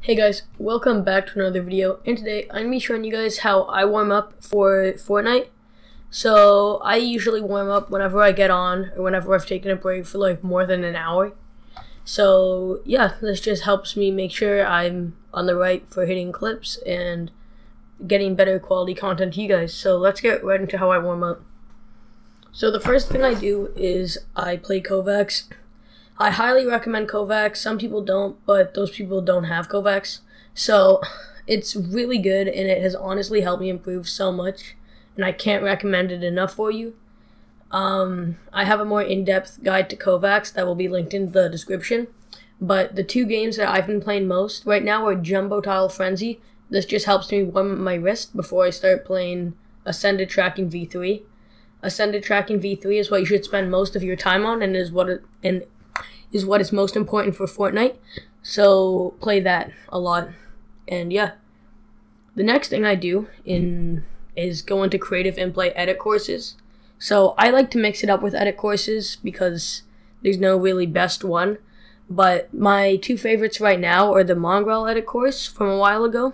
Hey guys, welcome back to another video, and today I'm going to be showing you guys how I warm up for Fortnite. So I usually warm up whenever I get on or whenever I've taken a break for like more than an hour. So yeah, this just helps me make sure I'm on the right for hitting clips and getting better quality content to you guys. So let's get right into how I warm up. So the first thing I do is I play Kovacs. I highly recommend Kovacs. Some people don't, but those people don't have Kovacs. So it's really good, and it has honestly helped me improve so much, and I can't recommend it enough for you. I have a more in-depth guide to Kovacs that will be linked in the description. But the two games that I've been playing most right now are Jumbo Tile Frenzy. This just helps me warm up my wrist before I start playing Ascended Tracking V3. Ascended Tracking V3 is what you should spend most of your time on, and is what is most important for Fortnite, so play that a lot. And yeah, the next thing I do is go into creative and play edit courses. So I like to mix it up with edit courses because there's no really best one, but my two favorites right now are the Mongral edit course from a while ago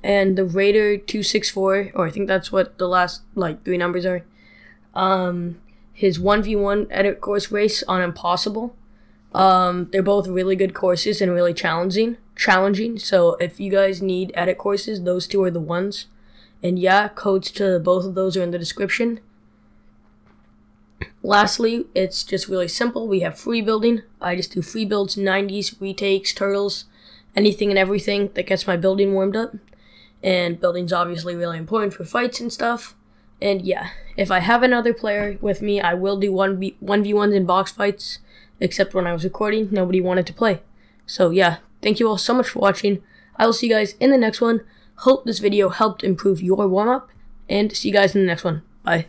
and the Raider 264, or I think that's what the last like three numbers are. His 1v1 edit course race on Impossible. They're both really good courses and really challenging. So if you guys need edit courses, those two are the ones. And yeah, codes to both of those are in the description. Lastly, it's just really simple. We have free building. I just do free builds, 90s, retakes, turtles, anything and everything that gets my building warmed up. And building's obviously really important for fights and stuff. And yeah, if I have another player with me, I will do 1v1s in box fights. Except when I was recording, nobody wanted to play. So yeah, thank you all so much for watching. I will see you guys in the next one. Hope this video helped improve your warm-up, and see you guys in the next one. Bye.